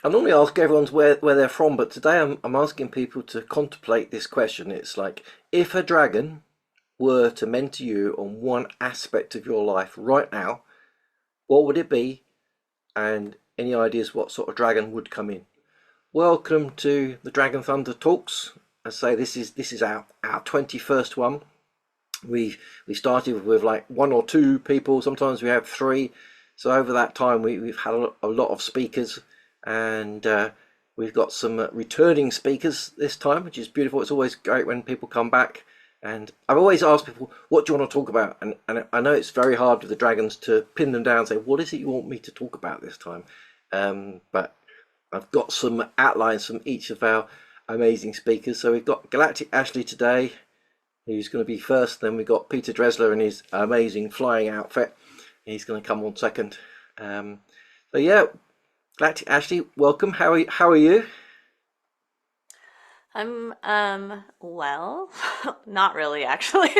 I normally ask everyone's where they're from, but today I'm asking people to contemplate this question. It's like, if a dragon were to mentor you on one aspect of your life right now, what would it be? And any ideas what sort of dragon would come in? Welcome to the Dragon Thunder Talks. I say this is our 21st one. We started with like one or two people. Sometimes we have three. So over that time, we've had a lot of speakers, and we've got some returning speakers this time, which is beautiful. It's always great when people come back. And I've always asked people, what do you want to talk about? And I know it's very hard with the dragons to pin them down and say, what is it you want me to talk about this time? But I've got some outlines from each of our amazing speakers. So we've got Galactic Ashley today, who's going to be first. Then we've got Peter Dresler in his amazing flying outfit. He's going to come on second. So yeah, Galactic Ashley, welcome. How are you? I'm well, not really actually.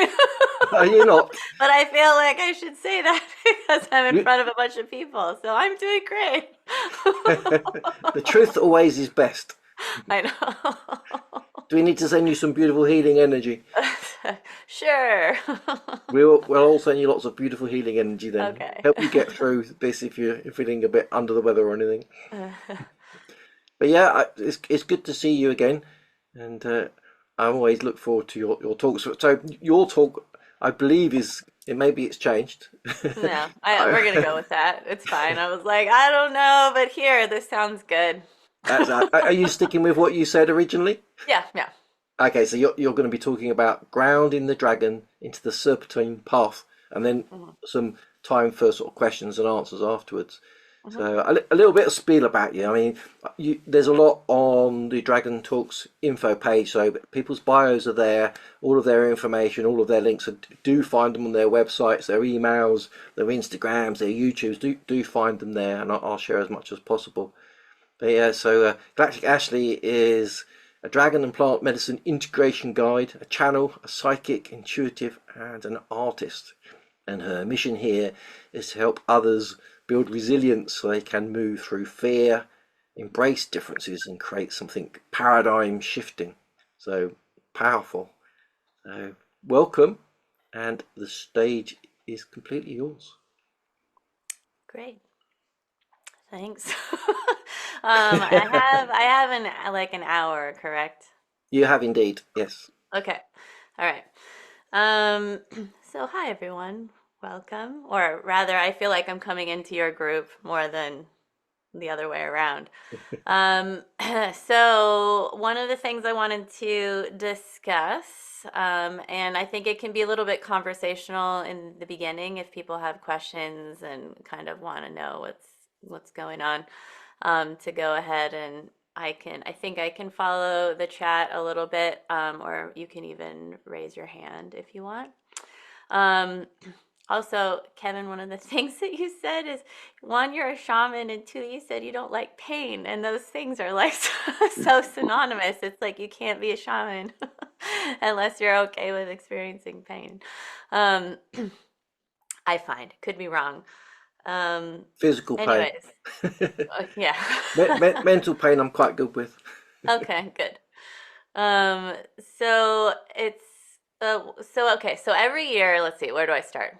Are you not? But I feel like I should say that because I'm in You, front of a bunch of people. So I'm doing great. the truth always is best. I know. Do we need to send you some beautiful healing energy? Sure. We'll all send you lots of beautiful healing energy then. Okay. Help you get through this if you're feeling a bit under the weather or anything. But yeah, it's good to see you again, and I always look forward to your talks. So your talk, I believe, is maybe it's changed. No, we're gonna go with that. It's fine. I was like, I don't know, but here, this sounds good. Are you sticking with what you said originally? Yeah, yeah. Okay, so you're going to be talking about grounding the dragon into the serpentine path, and then Mhm, some time for sort of questions and answers afterwards. mhm. So a little bit of spiel about you. I mean, there's a lot on the Dragon Talks info page, so people's bios are there, all of their information, all of their links. So do find them on their websites, their emails, their Instagrams, their YouTubes. Do find them there, and I'll share as much as possible. But yeah, so Galactic Ashley is a dragon and plant medicine integration guide, a channel, a psychic, intuitive, and an artist. And her mission here is to help others build resilience so they can move through fear, embrace differences, and create something paradigm shifting. So powerful. So welcome, and the stage is completely yours. Great. Thanks. I have an hour, correct? You have indeed, yes. Okay. All right. Um, so hi everyone. Welcome. Or rather, I feel like I'm coming into your group more than the other way around. Um, so one of the things I wanted to discuss, and I think it can be a little bit conversational in the beginning if people have questions and kind of want to know what's going on, to go ahead and I think I can follow the chat a little bit, or you can even raise your hand if you want. Um, Also, Kevin, one of the things that you said is one, you're a shaman, and two, you said you don't like pain, and those things are like so synonymous. It's like you can't be a shaman unless you're okay with experiencing pain. Um, I find, could be wrong. Um, Physical pain. Anyways, yeah. Mental pain I'm quite good with. Okay, good. Um, so it's so okay. So every year, let's see, where do I start?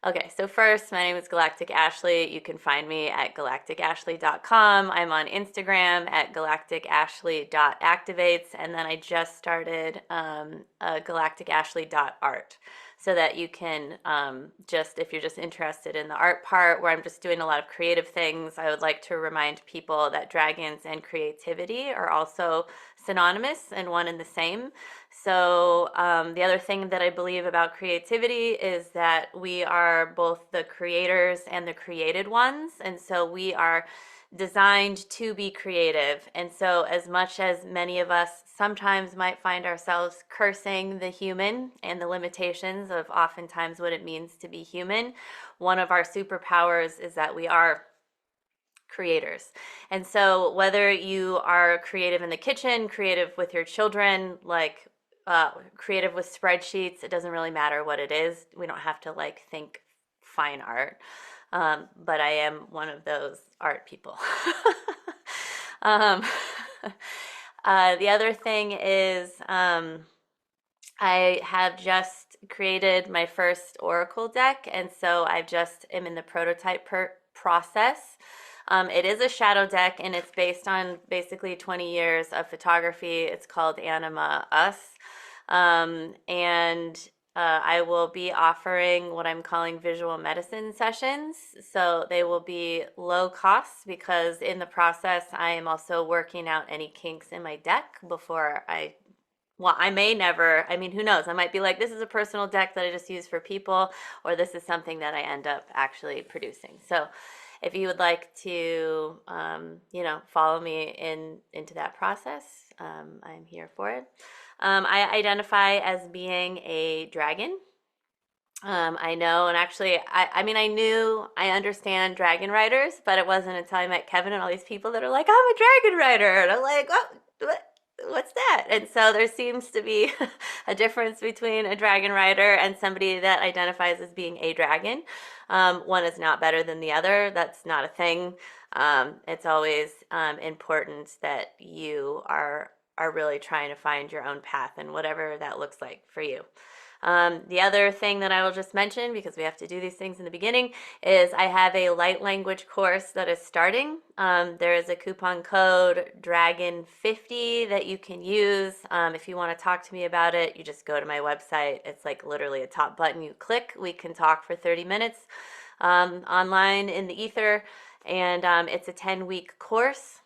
Okay, so first, my name is Galactic Ashley. You can find me at galacticashley.com. I'm on Instagram at galacticashley.activates, and then I just started galacticashley.art so that you can just, if you're just interested in the art part where I'm just doing a lot of creative things, I would like to remind people that dragons and creativity are also synonymous and one and the same. So, the other thing that I believe about creativity is that we are both the creators and the created ones. And so we are designed to be creative. And so, as much as many of us sometimes might find ourselves cursing the human and the limitations of oftentimes what it means to be human, one of our superpowers is that we are creators. And so whether you are creative in the kitchen, creative with your children, like creative with spreadsheets, it doesn't really matter what it is. We don't have to like think fine art. But I am one of those art people. Um, the other thing is I have just created my first Oracle deck, and so I just am in the prototype process. It is a shadow deck, and it's based on basically 20 years of photography. It's called Anima Us. And I will be offering what I'm calling visual medicine sessions. So they will be low cost because in the process, I am also working out any kinks in my deck before I may never, I mean, who knows? I might be like, this is a personal deck that I just use for people, or this is something that I end up actually producing. So if you would like to, follow me into that process, I'm here for it. I identify as being a dragon. I know, and actually, I understand dragon riders, but it wasn't until I met Kevin and all these people that are like, I'm a dragon rider. And I'm like, what's that? And so there seems to be a difference between a dragon rider and somebody that identifies as being a dragon. One is not better than the other. That's not a thing. It's always important that you are really trying to find your own path and whatever that looks like for you. The other thing that I will just mention, because we have to do these things in the beginning, is I have a light language course that is starting. There is a coupon code Dragon50 that you can use. If you want to talk to me about it, you just go to my website. It's like literally a top button you click. We can talk for 30 minutes online in the ether, and it's a 10-week course.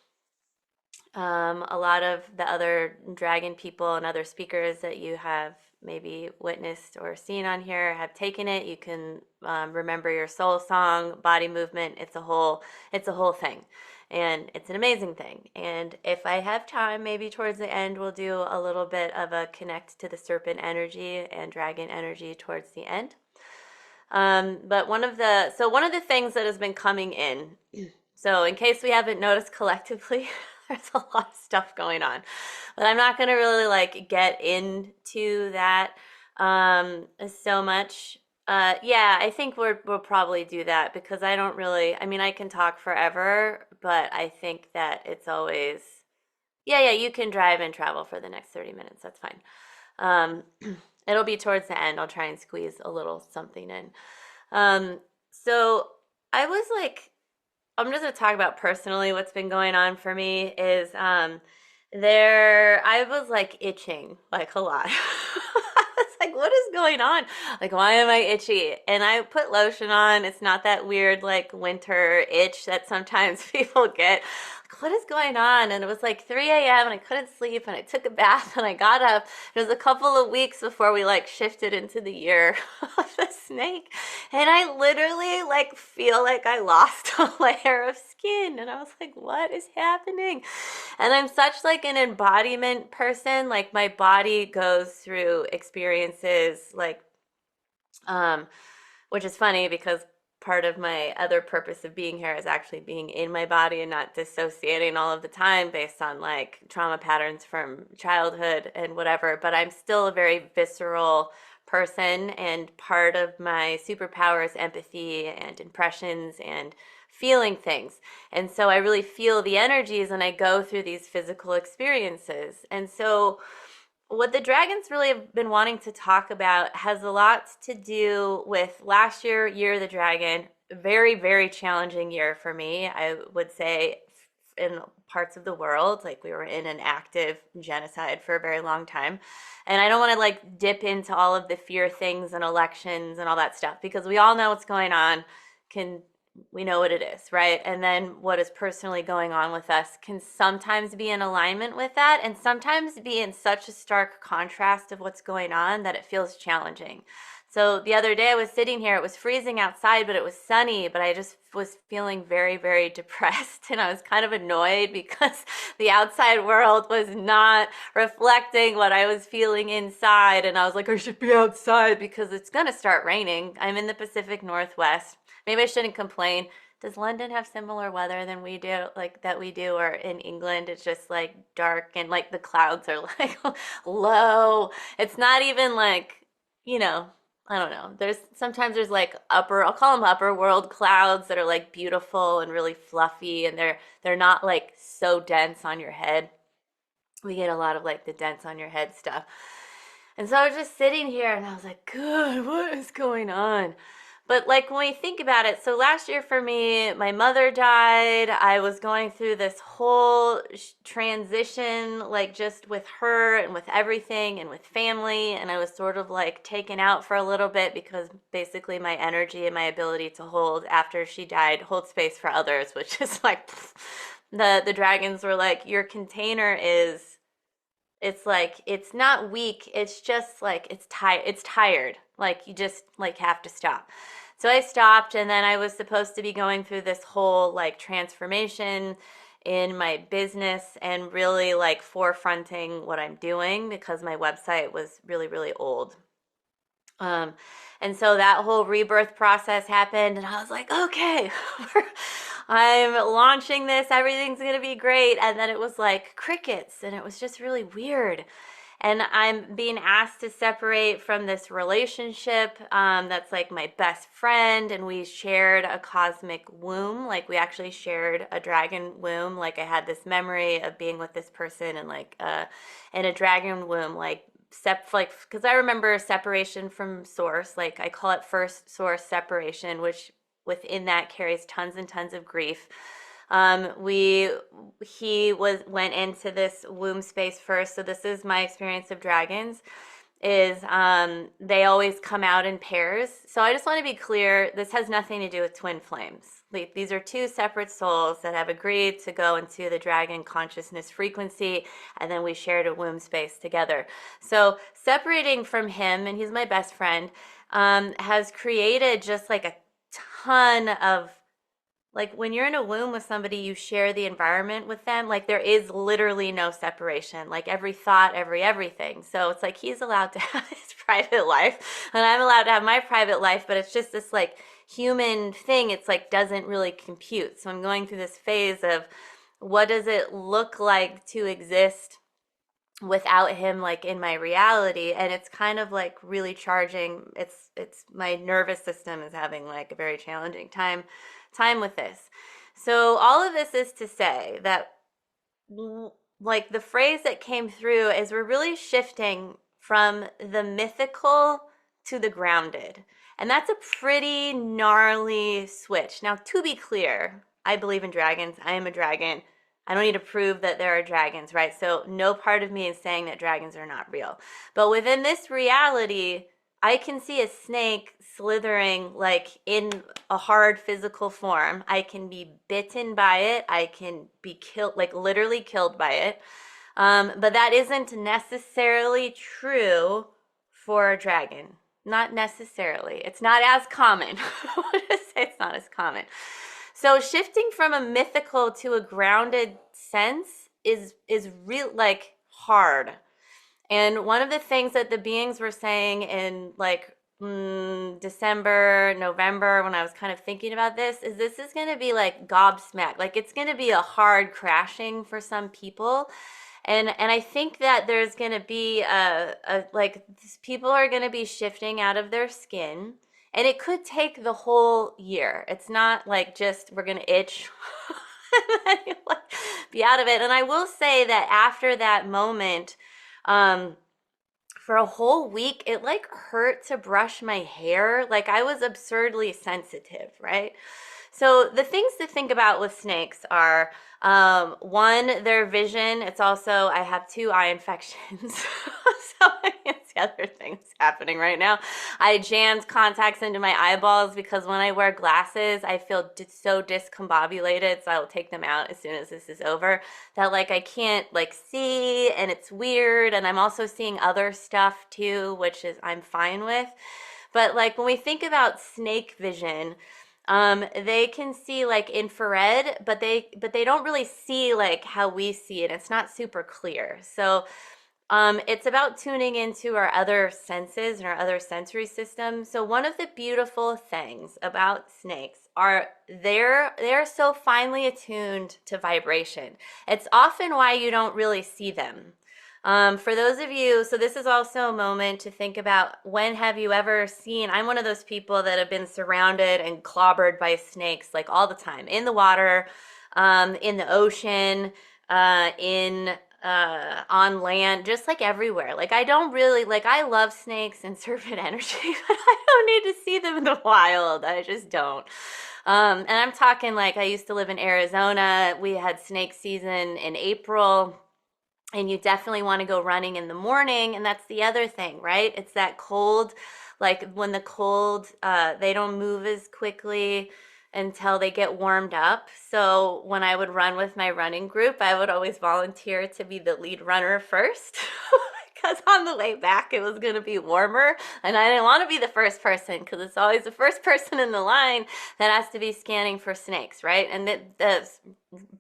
A lot of the other dragon people and other speakers that you have maybe witnessed or seen on here have taken it. You can remember your soul song, body movement. It's a whole thing, and it's an amazing thing. And if I have time, maybe towards the end, we'll do a little bit of a connect to the serpent energy and dragon energy towards the end. But one of the things that has been coming in, so in case we haven't noticed collectively, there's a lot of stuff going on, but I'm not going to really get into that so much. I think we'll probably do that because I don't really, I can talk forever, but I think that it's always, you can drive and travel for the next 30 minutes. That's fine. It'll be towards the end. I'll try and squeeze a little something in. So I was like, I'm just going to talk about personally what's been going on for me is I was like itching like a lot. I was like, what is going on? Like, why am I itchy? And I put lotion on. It's not that weird like winter itch that sometimes people get. Like, what is going on? And it was like 3 a.m. and I couldn't sleep and I took a bath and I got up. It was a couple of weeks before we shifted into the year of the snake. And I literally feel like I lost a layer of skin. And I was like, what is happening? And I'm such an embodiment person. Like my body goes through experiences which is funny because part of my other purpose of being here is actually being in my body and not dissociating all of the time based on trauma patterns from childhood and whatever. But I'm still a very visceral person, and part of my superpower is empathy and impressions and feeling things. And so I really feel the energies and I go through these physical experiences. And so what the dragons really have been wanting to talk about has a lot to do with last year, Year of the Dragon. Very, very challenging year for me. I would say in parts of the world, we were in an active genocide for a very long time. And I don't want to dip into all of the fear things and elections and all that stuff because we all know what's going on. We know what it is, right? And then what is personally going on with us can sometimes be in alignment with that and sometimes be in such a stark contrast of what's going on that it feels challenging. So the other day I was sitting here, it was freezing outside, but it was sunny, but I just was feeling very, very depressed. And I was kind of annoyed because the outside world was not reflecting what I was feeling inside. And I was like, I should be outside because it's going to start raining. I'm in the Pacific Northwest. Maybe I shouldn't complain. Does London have similar weather than we do, that we do, or in England it's just dark and the clouds are low. It's not even I don't know. Sometimes there's like I'll call them upper world clouds that are like beautiful and really fluffy, and they're not like so dense on your head. We get a lot of like the dense on your head stuff. And so I was just sitting here and I was like, God, what is going on? But like when we think about it, so last year for me, my mother died. I was going through this whole transition, like just with her and with everything and with family. And I was sort of like taken out for a little bit because basically my energy and my ability to hold after she died, hold space for others, which is like, the dragons were like, your container is, it's like it's not weak, it's just like it's tired, like you just like have to stop. So I stopped, and then I was supposed to be going through this whole like transformation in my business and really like forefronting what I'm doing because my website was really really old. um, and so that whole rebirth process happened, and I was like, okay, I'm launching this, everything's gonna be great. And then it was like crickets, and it was just really weird. And I'm being asked to separate from this relationship that's like my best friend, and we shared a cosmic womb. Like we actually shared a dragon womb. Like I had this memory of being with this person, and like in a dragon womb, like because I remember separation from source, like I call it first source separation, which within that carries tons and tons of grief. We he was went into this womb space first, so this is my experience of dragons. Is they always come out in pairs. So I just want to be clear, this has nothing to do with twin flames. These are two separate souls that have agreed to go into the dragon consciousness frequency, and then we shared a womb space together. So separating from him, and he's my best friend, has created just like a ton of, like when you're in a womb with somebody, you share the environment with them. Like there is literally no separation, like every thought, everything. So it's like he's allowed to have his private life and I'm allowed to have my private life, but it's just this like human thing. It's like doesn't really compute. So I'm going through this phase of what does it look like to exist without him, like in my reality. And it's kind of like really charging. It's my nervous system is having like a very challenging time with this. So all of this is to say that like the phrase that came through is we're really shifting from the mythical to the grounded. And that's a pretty gnarly switch. Now, to be clear, I believe in dragons. I am a dragon. I don't need to prove that there are dragons, right? So no part of me is saying that dragons are not real. But within this reality, I can see a snake slithering like in a hard physical form. I can be bitten by it. I can be killed, like literally killed by it. But that isn't necessarily true for a dragon. Not necessarily. It's not as common. I want to say it's not as common. So shifting from a mythical to a grounded sense is real, like hard. And one of the things that the beings were saying in like December, November, when I was kind of thinking about this is going to be like gobsmacked. Like it's going to be a hard crashing for some people. And I think that there's going to be like people are going to be shifting out of their skin. And it could take the whole year. It's not like just we're going to itch and then you like be out of it. And I will say that after that moment, for a whole week, it like hurt to brush my hair. Like I was absurdly sensitive, right? So the things to think about with snakes are one, their vision. It's also, I have 2 eye infections. So it's the other thing that's happening right now. I jammed contacts into my eyeballs because when I wear glasses, I feel so discombobulated. So I will take them out as soon as this is over. That like I can't like see, and it's weird. And I'm also seeing other stuff too, which is I'm fine with. But like when we think about snake vision, they can see like infrared, but they don't really see like how we see it. It's not super clear. So it's about tuning into our other senses and our other sensory systems. So one of the beautiful things about snakes are they're so finely attuned to vibration. It's often why you don't really see them. For those of you, so this is also a moment to think about, when have you ever seen, I'm one of those people that have been surrounded and clobbered by snakes like all the time, in the water, in the ocean, in on land, just like everywhere. Like I don't really, like I love snakes and serpent energy, but I don't need to see them in the wild. I just don't. And I'm talking, like, I used to live in Arizona. We had snake season in April, and you definitely want to go running in the morning. And that's the other thing, right? It's that cold, like when the cold, they don't move as quickly until they get warmed up. So when I would run with my running group, I would always volunteer to be the lead runner first. Because on the way back it was going to be warmer, and I didn't want to be the first person, because it's always the first person in the line that has to be scanning for snakes, right? And the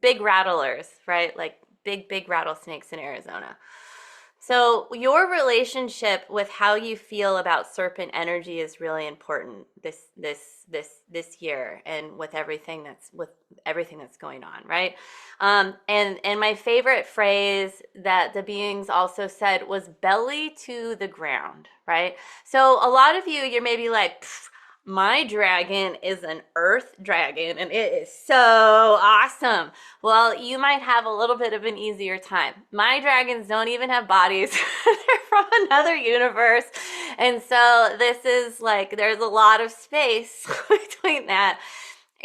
big rattlers, right? Like big rattlesnakes in Arizona. So your relationship with how you feel about serpent energy is really important this year, and with everything that's going on, right? And my favorite phrase that the beings also said was belly to the ground, right? So a lot of you, you're maybe like, my dragon is an earth dragon and it is so awesome. Well, you might have a little bit of an easier time. My dragons don't even have bodies. They're from another universe. And so this is like, there's a lot of space between that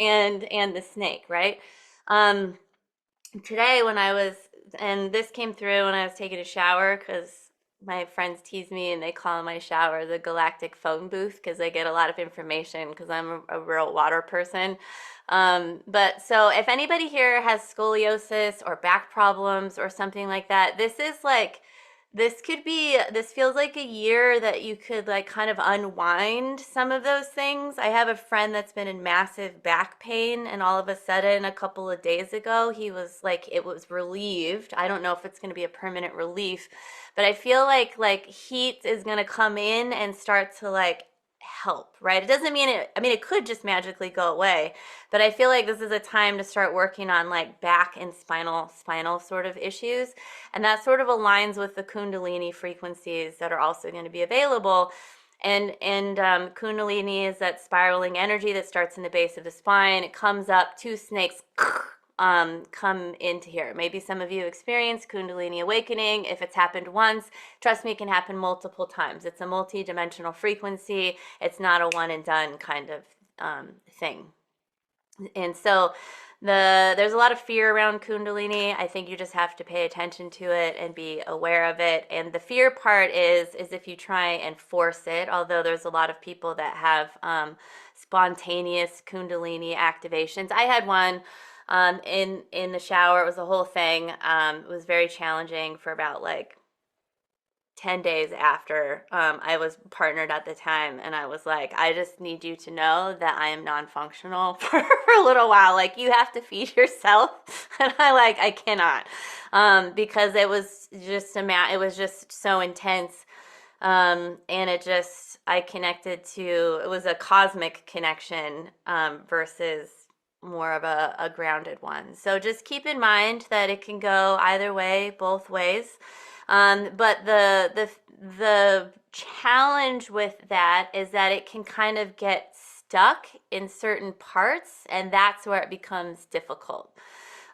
and the snake, right? Today when I was, and this came through when I was taking a shower, because my friends tease me and they call my shower the galactic phone booth, because I get a lot of information, because I'm a real water person. But so if anybody here has scoliosis or back problems or something like that, this is like, this feels like a year that you could like kind of unwind some of those things. I have a friend that's been in massive back pain, and all of a sudden a couple of days ago he was like, it was relieved. I don't know if it's going to be a permanent relief, but I feel like heat is going to come in and start to like help, right? It doesn't mean it, I mean, it could just magically go away, but I feel like this is a time to start working on like back and spinal sort of issues. And that sort of aligns with the Kundalini frequencies that are also going to be available. And Kundalini is that spiraling energy that starts in the base of the spine. It comes up, two snakes come into here. Maybe some of you experience Kundalini awakening. If it's happened once, trust me, it can happen multiple times. It's a multi-dimensional frequency. It's not a one and done kind of thing. And so there's a lot of fear around Kundalini. I think you just have to pay attention to it and be aware of it. And the fear part is if you try and force it, although there's a lot of people that have spontaneous Kundalini activations. I had one in the shower. It was a whole thing. It was very challenging for about like 10 days after I was partnered at the time, and I was like, I just need you to know that I am non-functional for a little while. Like, you have to feed yourself. And I cannot, because it was just it was just so intense. And I connected to, it was a cosmic connection versus more of a grounded one. So just keep in mind that it can go either way, both ways. But the challenge with that is that it can kind of get stuck in certain parts, and that's where it becomes difficult.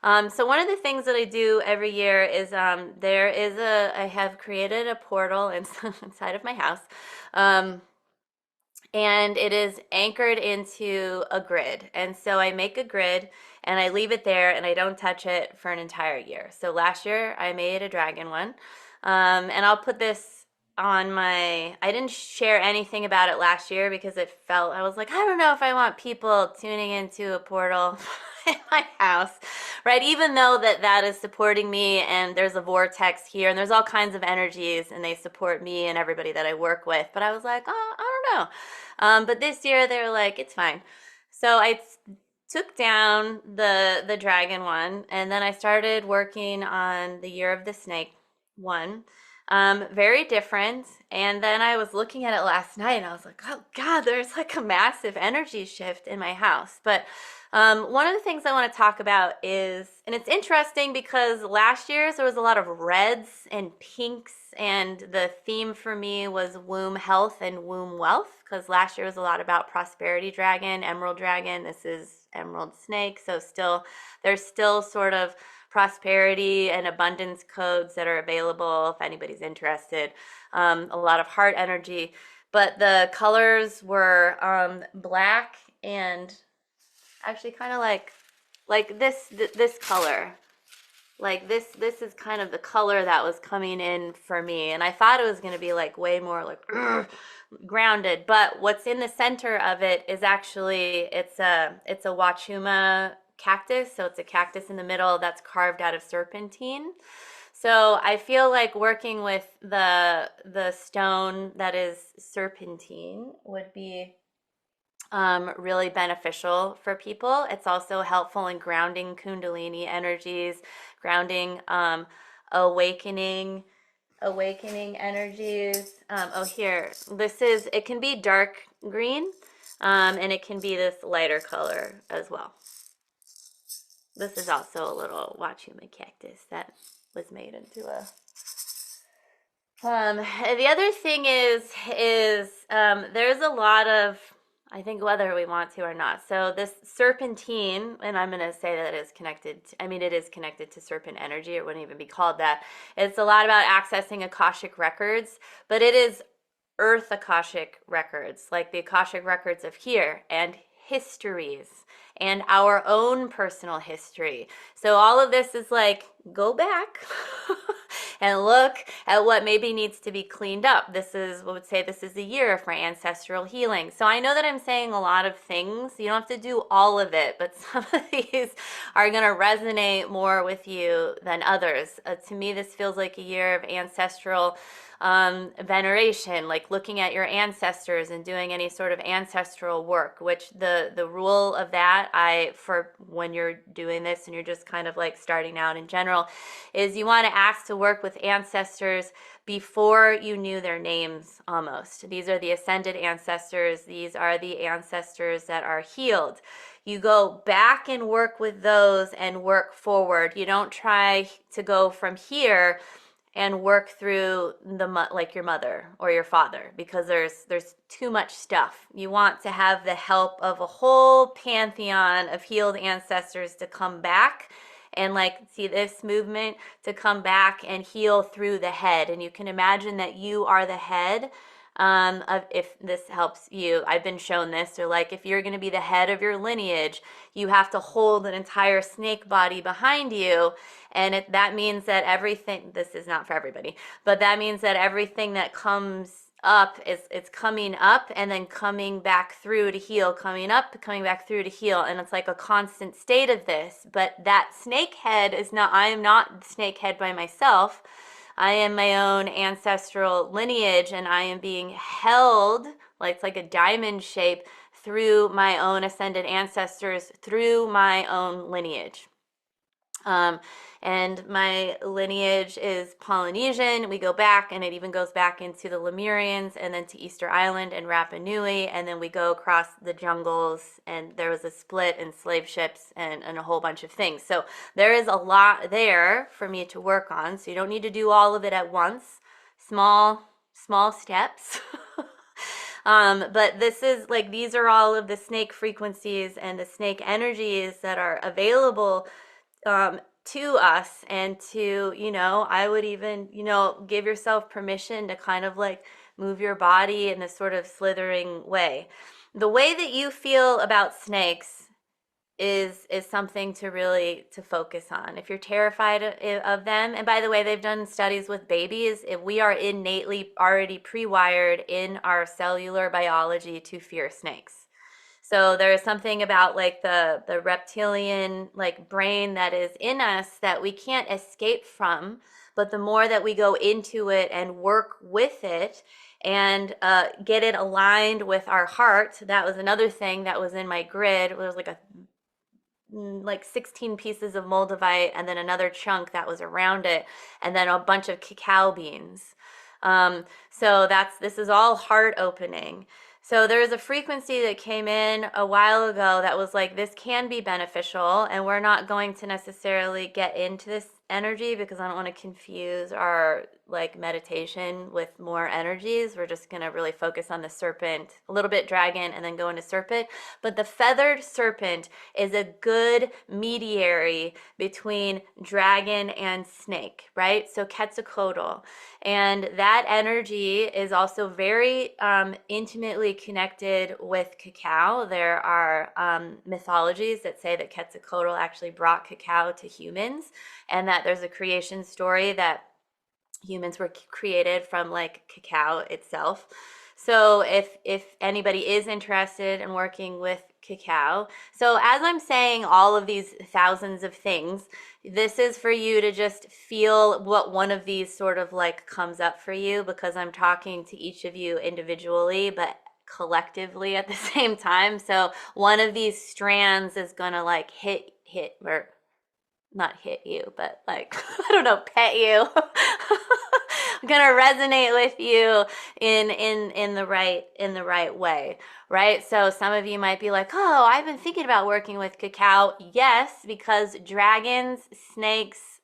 So one of the things that I do every year is I have created a portal inside of my house. And it is anchored into a grid. And so I make a grid and I leave it there and I don't touch it for an entire year. So last year I made a dragon one. And I'll put this on I didn't share anything about it last year because I was like, I don't know if I want people tuning into a portal in my house, right? Even though that is supporting me, and there's a vortex here and there's all kinds of energies and they support me and everybody that I work with. But I was like, oh, I don't know. But this year they were like, it's fine. So I took down the dragon one, and then I started working on the year of the snake one. Very different. And then I was looking at it last night and I was like, oh God, there's like a massive energy shift in my house. But one of the things I want to talk about is, and it's interesting because last year there was a lot of reds and pinks, and the theme for me was womb health and womb wealth, because last year was a lot about prosperity dragon, emerald dragon. This is emerald snake. So there's still sort of prosperity and abundance codes that are available if anybody's interested. A lot of heart energy, but the colors were black and actually kind of like this color. Like this is kind of the color that was coming in for me, and I thought it was going to be like way more like grounded, but what's in the center of it is actually it's a wachuma cactus. So it's a cactus in the middle that's carved out of serpentine. So I feel like working with the stone that is serpentine would be really beneficial for people. It's also helpful in grounding kundalini energies, grounding awakening energies. Oh, here, it can be dark green, and it can be this lighter color as well. This is also a little wachuma cactus that was made into a... the other thing is there's a lot of, I think, whether we want to or not. So this serpentine, and I'm going to say that it is connected, it is connected to serpent energy. It wouldn't even be called that. It's a lot about accessing Akashic records, but it is Earth Akashic records, like the Akashic records of here, and histories, and our own personal history. So all of this is like, go back and look at what maybe needs to be cleaned up. I would say this is a year for ancestral healing. So I know that I'm saying a lot of things. You don't have to do all of it, but some of these are going to resonate more with you than others. To me, this feels like a year of ancestral veneration, like looking at your ancestors and doing any sort of ancestral work, which the rule of that, for when you're doing this and you're just kind of like starting out in general, is you want to ask to work with ancestors before you knew their names almost. These are the ascended ancestors. These are the ancestors that are healed. You go back and work with those and work forward. You don't try to go from here and work through like your mother or your father, because there's too much stuff. You want to have the help of a whole pantheon of healed ancestors to come back and like see this movement to come back and heal through the head. And you can imagine that you are the head of, if this helps you, I've been shown this, or like if you're going to be the head of your lineage, you have to hold an entire snake body behind you. And that means that everything, this is not for everybody, but that means that everything that comes up it's coming up and then coming back through to heal, coming up, coming back through to heal. And it's like a constant state of this. But that snake head is not, I am not the snake head by myself. I am my own ancestral lineage, and I am being held, like it's like a diamond shape, through my own ascended ancestors, through my own lineage. And my lineage is Polynesian. We go back, and it even goes back into the Lemurians, and then to Easter Island and Rapa Nui, and then we go across the jungles, and there was a split in slave ships and a whole bunch of things. So there is a lot there for me to work on. So you don't need to do all of it at once. Small steps. But this is like, these are all of the snake frequencies and the snake energies that are available to us, and to, I would even, give yourself permission to kind of like move your body in this sort of slithering way. The way that you feel about snakes is something to really to focus on. If you're terrified of them, and by the way, they've done studies with babies, if we are innately already pre-wired in our cellular biology to fear snakes. So there's something about like the reptilian like brain that is in us that we can't escape from. But the more that we go into it and work with it and get it aligned with our heart, that was another thing that was in my grid. It was like 16 pieces of moldavite, and then another chunk that was around it, and then a bunch of cacao beans. So this is all heart opening. So there's a frequency that came in a while ago that was like, this can be beneficial, and we're not going to necessarily get into this energy because I don't want to confuse our like meditation with more energies. We're just going to really focus on the serpent, a little bit dragon, and then go into serpent. But the feathered serpent is a good mediary between dragon and snake, right? So Quetzalcoatl. And that energy is also very intimately connected with cacao. There are mythologies that say that Quetzalcoatl actually brought cacao to humans, and that there's a creation story that humans were created from like cacao itself. So if anybody is interested in working with cacao, so as I'm saying all of these thousands of things, this is for you to just feel what one of these sort of like comes up for you, because I'm talking to each of you individually, but collectively at the same time. So one of these strands is gonna like hit or not hit you, but like I don't know, pet you. Gonna resonate with you in the right way, right? So some of you might be like, oh, I've been thinking about working with cacao. Yes, because dragons, snakes,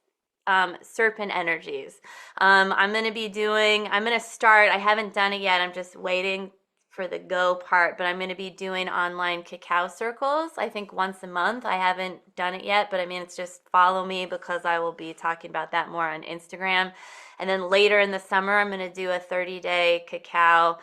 serpent energies. I'm gonna start, I haven't done it yet, I'm just waiting for the go part, but I'm going to be doing online cacao circles, I think once a month. I haven't done it yet, but I mean, it's just follow me because I will be talking about that more on Instagram. And then later in the summer, I'm going to do a 30-day cacao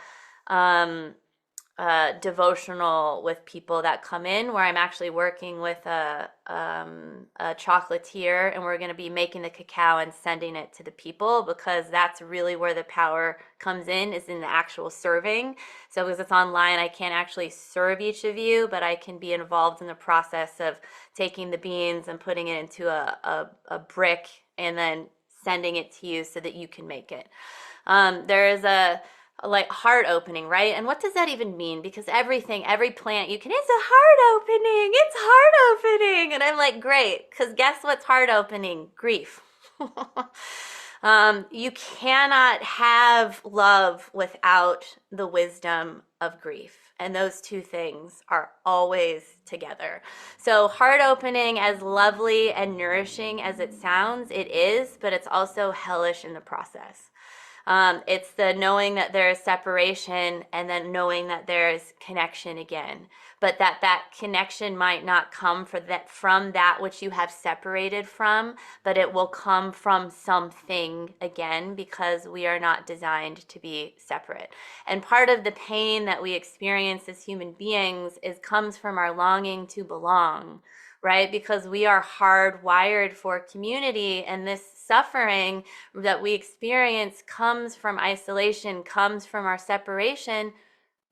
devotional with people that come in, where I'm actually working with a chocolatier, and we're going to be making the cacao and sending it to the people, because that's really where the power comes in, is in the actual serving. So because it's online, I can't actually serve each of you, but I can be involved in the process of taking the beans and putting it into a brick and then sending it to you so that you can make it. There is a like heart opening, right? And what does that even mean? Because every plant you can, it's a heart opening. And I'm like, great, because guess what's heart opening? Grief. You cannot have love without the wisdom of grief. And those two things are always together. So heart opening, as lovely and nourishing as it sounds, it is, but it's also hellish in the process. It's the knowing that there is separation, and then knowing that there is connection again, but that connection might not come from that which you have separated from, but it will come from something again, because we are not designed to be separate. And part of the pain that we experience as human beings comes from our longing to belong, right? Because we are hardwired for community, and this suffering that we experience comes from isolation, comes from our separation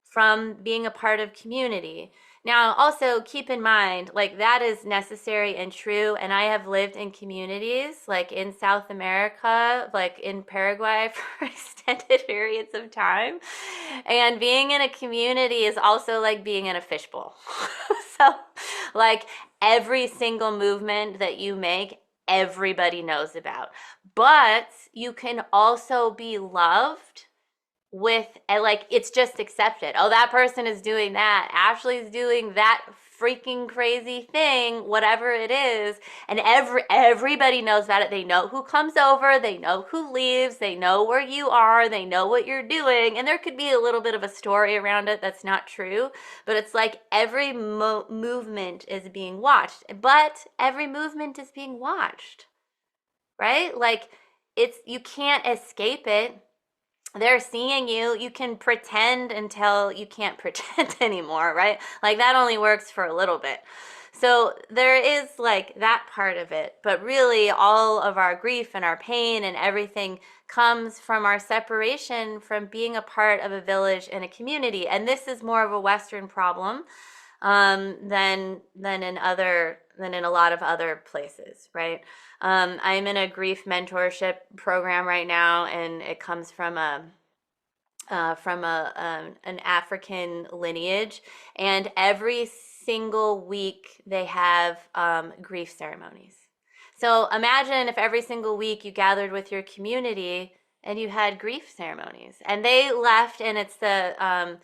from being a part of community. Now, also keep in mind, like, that is necessary and true. And I have lived in communities, like in South America, like in Paraguay for extended periods of time. And being in a community is also like being in a fishbowl. So, like, every single movement that you make, everybody knows about. But you can also be loved with, like, it's just accepted. Oh, that person is doing that. Ashley's doing that freaking crazy thing, whatever it is, and everybody knows about it. They know who comes over, they know who leaves, they know where you are, they know what you're doing, and there could be a little bit of a story around it that's not true, but it's like every movement is being watched, but every movement is being watched, right? Like, you can't escape it. They're seeing you. You can pretend until you can't pretend anymore, right? Like, that only works for a little bit. So there is like that part of it, but really all of our grief and our pain and everything comes from our separation from being a part of a village and a community. And this is more of a Western problem than in a lot of other places, right? I'm in a grief mentorship program right now, and it comes from an African lineage, and every single week they have grief ceremonies. So imagine if every single week you gathered with your community and you had grief ceremonies, and they left, and it's the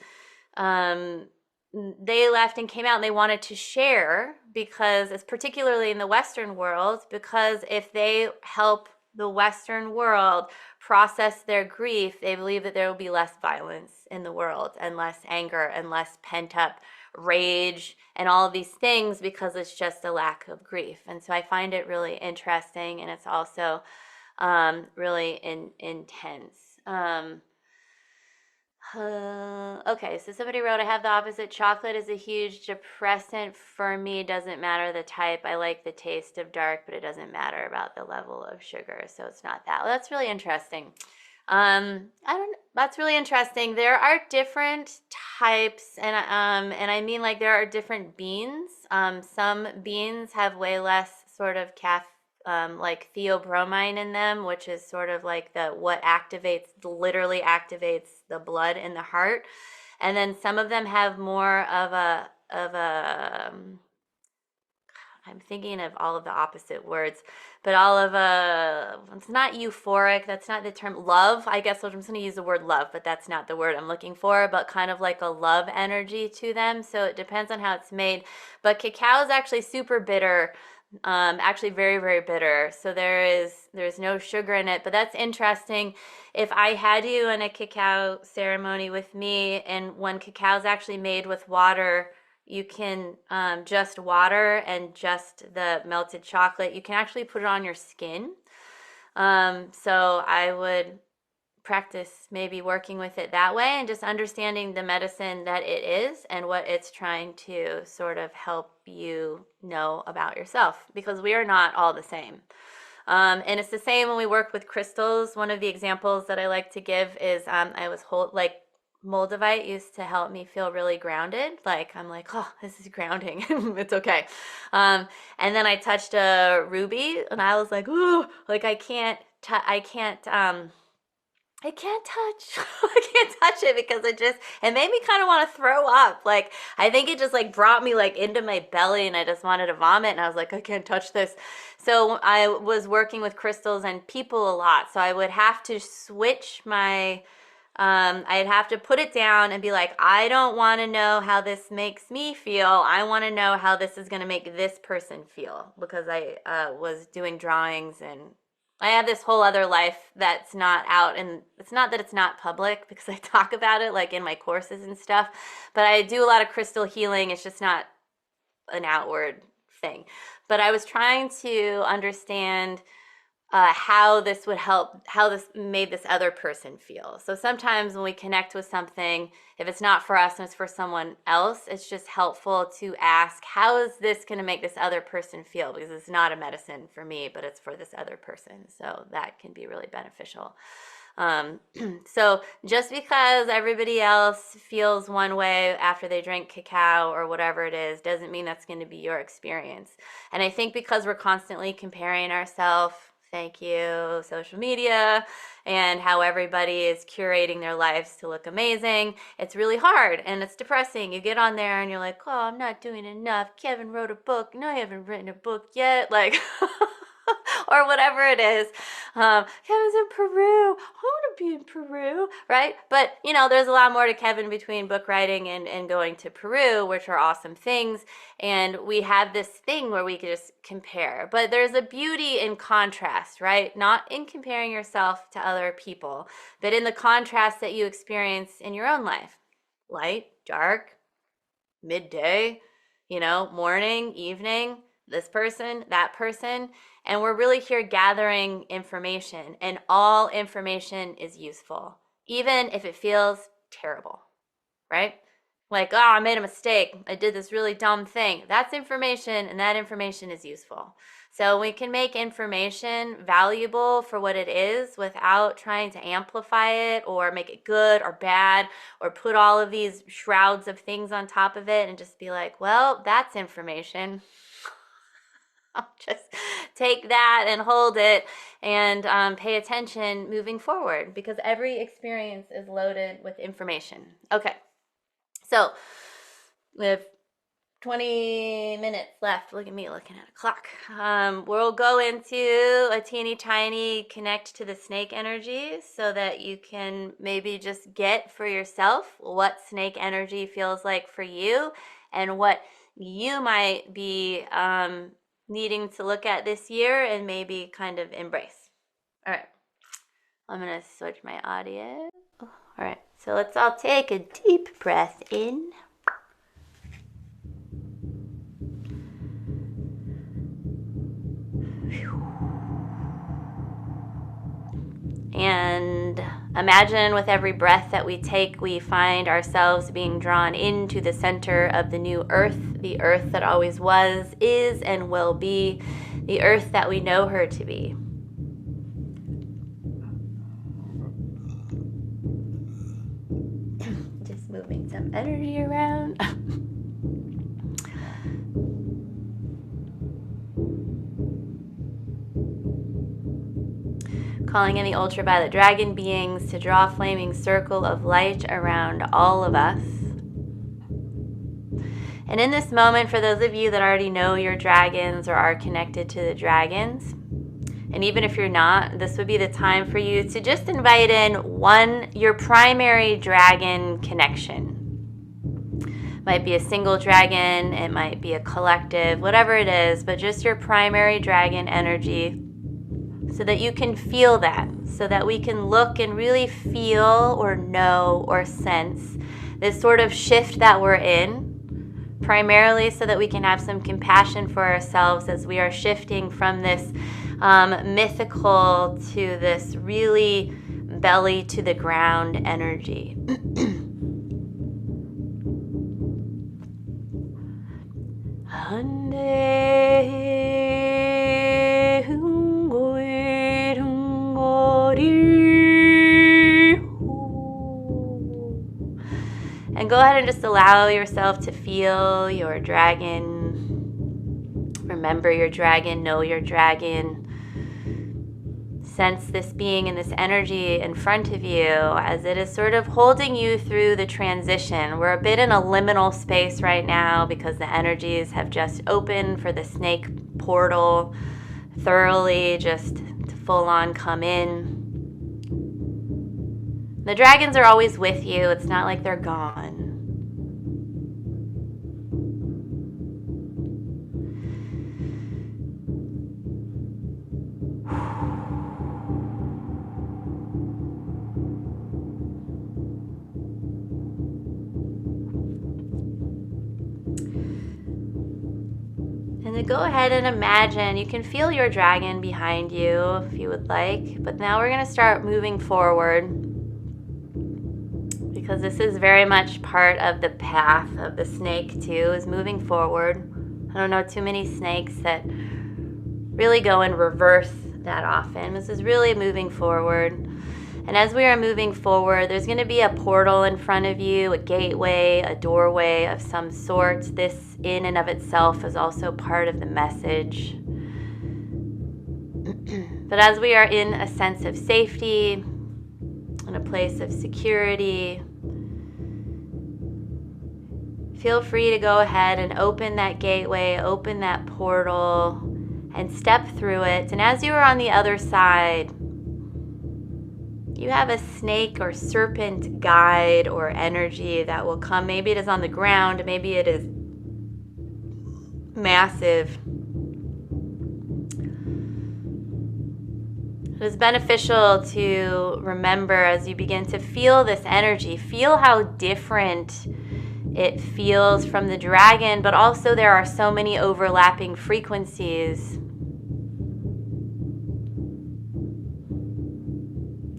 they left and came out and they wanted to share, because it's particularly in the Western world, because if they help the Western world process their grief, they believe that there will be less violence in the world and less anger and less pent up rage and all of these things, because it's just a lack of grief. And so I find it really interesting, and it's also really intense. Okay, so somebody wrote, I have the opposite. Chocolate is a huge depressant for me. Doesn't matter the type. I like the taste of dark, but it doesn't matter about the level of sugar. So it's not that. Well, that's really interesting. That's really interesting. There are different types, and I mean, like, there are different beans. Some beans have way less sort of like theobromine in them, which is sort of like what literally activates the blood in the heart. And then some of them have more of a I'm thinking of all of the opposite words, but it's not euphoric. That's not the term. Love, I guess I'm just going to use the word love, but that's not the word I'm looking for, but kind of like a love energy to them. So it depends on how it's made. But cacao is actually super bitter. Actually very, very bitter. So there's no sugar in it, but that's interesting. If I had you in a cacao ceremony with me, and when cacao is actually made with water, you can just water and just the melted chocolate, you can actually put it on your skin. So I would practice maybe working with it that way, and just understanding the medicine that it is and what it's trying to sort of help you know about yourself, because we are not all the same. And it's the same when we work with crystals. One of the examples that I like to give is Moldavite used to help me feel really grounded. Like, I'm like, oh, this is grounding. It's okay. And then I touched a ruby, and I was like, oh, like I can't touch. I can't touch it, because it made me kind of want to throw up. Like, I think it just like brought me like into my belly, and I just wanted to vomit, and I was like, I can't touch this. So I was working with crystals and people a lot. So I would have to switch I'd have to put it down and be like, I don't want to know how this makes me feel. I want to know how this is going to make this person feel, because I was doing drawings, and I have this whole other life that's not out, and it's not that it's not public, because I talk about it like in my courses and stuff, but I do a lot of crystal healing. It's just not an outward thing. But I was trying to understand how this would help, how this made this other person feel. So sometimes when we connect with something, if it's not for us and it's for someone else, it's just helpful to ask, how is this going to make this other person feel? Because it's not a medicine for me, but it's for this other person. So that can be really beneficial. So just because everybody else feels one way after they drink cacao or whatever it is, doesn't mean that's going to be your experience. And I think because we're constantly comparing ourselves, thank you, social media, and how everybody is curating their lives to look amazing, it's really hard and it's depressing. You get on there and you're like, oh, I'm not doing enough. Kevin wrote a book. No, you haven't written a book yet. Like, or whatever it is. Kevin's in Peru. I want to be in Peru, right? But, there's a lot more to Kevin between book writing and going to Peru, which are awesome things. And we have this thing where we can just compare. But there's a beauty in contrast, right? Not in comparing yourself to other people, but in the contrast that you experience in your own life. Light, dark, midday, morning, evening, this person, that person. And we're really here gathering information, and all information is useful, even if it feels terrible, right? Like, oh, I made a mistake. I did this really dumb thing. That's information, and that information is useful. So we can make information valuable for what it is without trying to amplify it or make it good or bad or put all of these shrouds of things on top of it and just be like, well, that's information. I'll just take that and hold it and pay attention moving forward, because every experience is loaded with information. Okay, so we have 20 minutes left. Look at me looking at a clock. We'll go into a teeny tiny connect to the snake energy so that you can maybe just get for yourself what snake energy feels like for you and what you might be needing to look at this year and maybe kind of embrace. All right. I'm going to switch my audio. All right. So let's all take a deep breath in. And imagine with every breath that we take, we find ourselves being drawn into the center of the new earth, the earth that always was, is, and will be, the earth that we know her to be. Just moving some energy around. Calling in the ultraviolet dragon beings to draw a flaming circle of light around all of us. And in this moment, for those of you that already know your dragons or are connected to the dragons, and even if you're not, this would be the time for you to just invite in your primary dragon connection. Might be a single dragon, it might be a collective, whatever it is, but just your primary dragon energy, so that you can feel that, so that we can look and really feel or know or sense this sort of shift that we're in, primarily so that we can have some compassion for ourselves as we are shifting from this mythical to this really belly to the ground energy. And go ahead and just allow yourself to feel your dragon. Remember your dragon, know your dragon. Sense this being and this energy in front of you as it is sort of holding you through the transition. We're a bit in a liminal space right now because the energies have just opened for the snake portal thoroughly, just to full on come in. The dragons are always with you. It's not like they're gone. And then go ahead and imagine, you can feel your dragon behind you if you would like, but now we're going to start moving forward, because this is very much part of the path of the snake too, is moving forward. I don't know too many snakes that really go in reverse that often. This is really moving forward. And as we are moving forward, there's going to be a portal in front of you, a gateway, a doorway of some sort. This in and of itself is also part of the message. But as we are in a sense of safety, in a place of security, feel free to go ahead and open that gateway, open that portal, and step through it. And as you are on the other side, you have a snake or serpent guide or energy that will come. Maybe it is on the ground, maybe it is massive. It is beneficial to remember as you begin to feel this energy, feel how different it feels from the dragon, but also there are so many overlapping frequencies.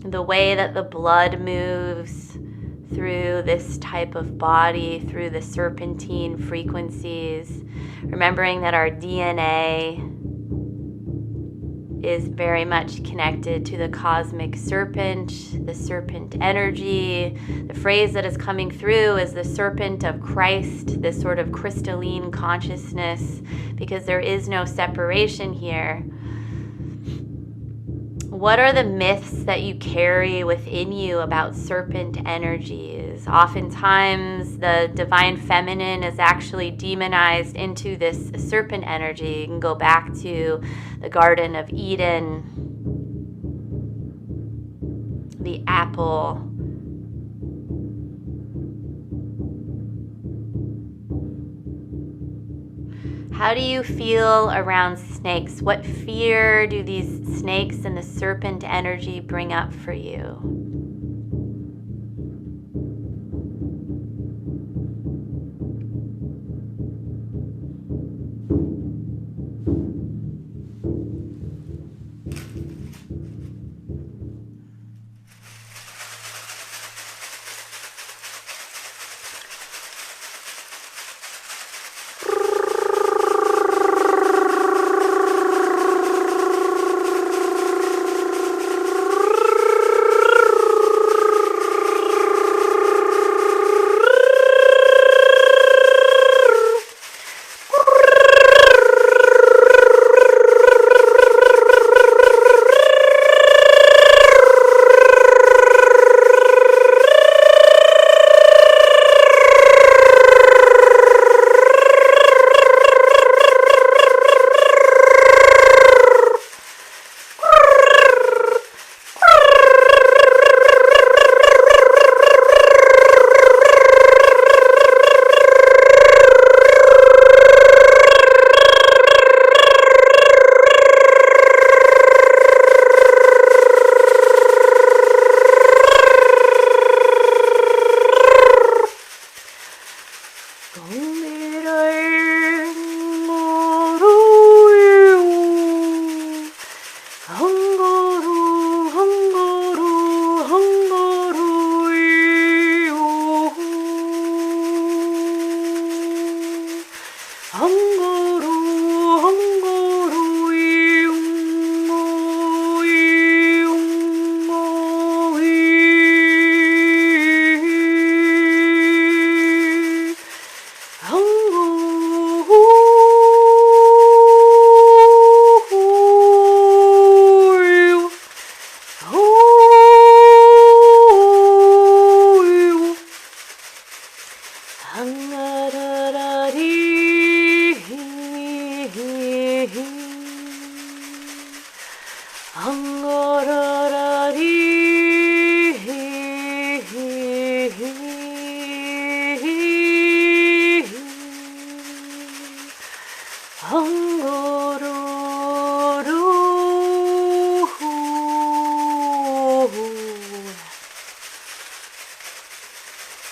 The way that the blood moves through this type of body, through the serpentine frequencies, remembering that our DNA is very much connected to the cosmic serpent, the serpent energy. The phrase that is coming through is the serpent of Christ, this sort of crystalline consciousness, because there is no separation here. What are the myths that you carry within you about serpent energies? Oftentimes, the divine feminine is actually demonized into this serpent energy. You can go back to the Garden of Eden, the apple. How do you feel around snakes? What fear do these snakes and the serpent energy bring up for you?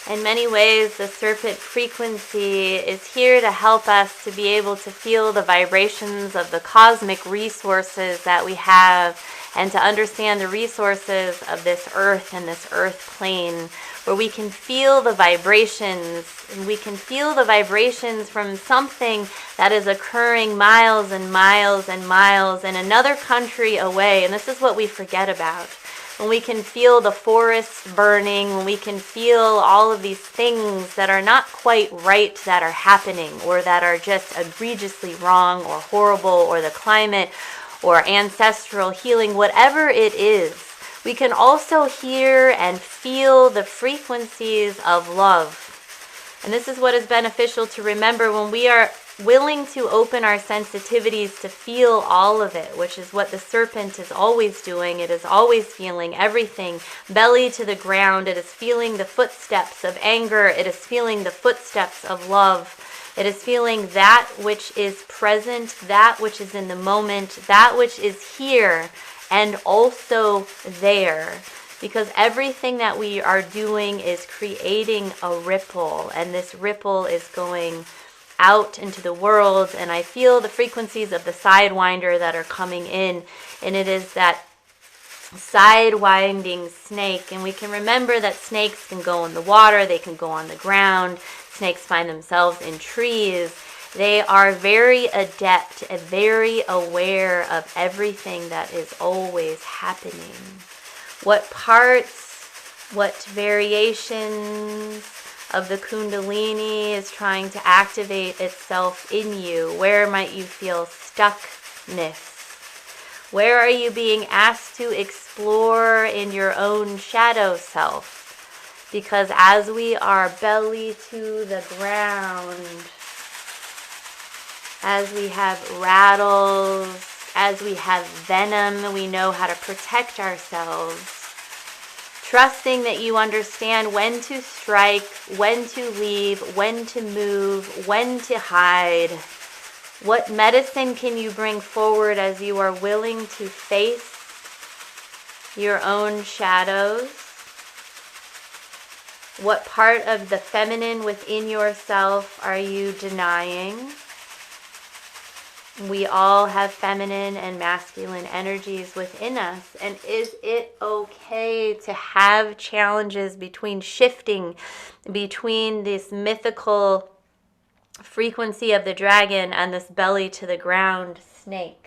In many ways, the serpent frequency is here to help us to be able to feel the vibrations of the cosmic resources that we have, and to understand the resources of this earth and this earth plane, where we can feel the vibrations, and we can feel the vibrations from something that is occurring miles and miles and miles in another country away. And this is what we forget about. When we can feel the forests burning, when we can feel all of these things that are not quite right that are happening, or that are just egregiously wrong or horrible, or the climate or ancestral healing, whatever it is, we can also hear and feel the frequencies of love. And this is what is beneficial to remember when we are willing to open our sensitivities to feel all of it, which is what the serpent is always doing. It is always feeling everything, belly to the ground. It is feeling the footsteps of anger. It is feeling the footsteps of love. It is feeling that which is present, that which is in the moment, that which is here and also there. Because everything that we are doing is creating a ripple, and this ripple is going out into the world. And I feel the frequencies of the sidewinder that are coming in, and it is that sidewinding snake. And we can remember that snakes can go in the water, they can go on the ground, snakes find themselves in trees. They are very adept and very aware of everything that is always happening. What parts, what variations of the Kundalini is trying to activate itself in you? Where might you feel stuckness? Where are you being asked to explore in your own shadow self? Because as we are belly to the ground, as we have rattles, as we have venom, we know how to protect ourselves. Trusting that you understand when to strike, when to leave, when to move, when to hide. What medicine can you bring forward as you are willing to face your own shadows? What part of the feminine within yourself are you denying? We all have feminine and masculine energies within us. And is it okay to have challenges between shifting between this mythical frequency of the dragon and this belly to the ground snake?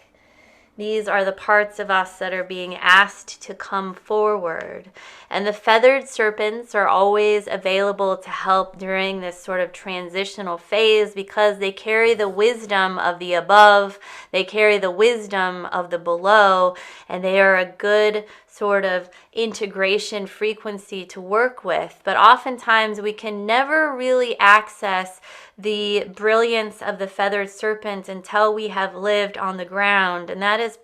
These are the parts of us that are being asked to come forward. And the feathered serpents are always available to help during this sort of transitional phase because they carry the wisdom of the above, they carry the wisdom of the below, and they are a good sort of integration frequency to work with. But oftentimes we can never really access the brilliance of the feathered serpent until we have lived on the ground. And that is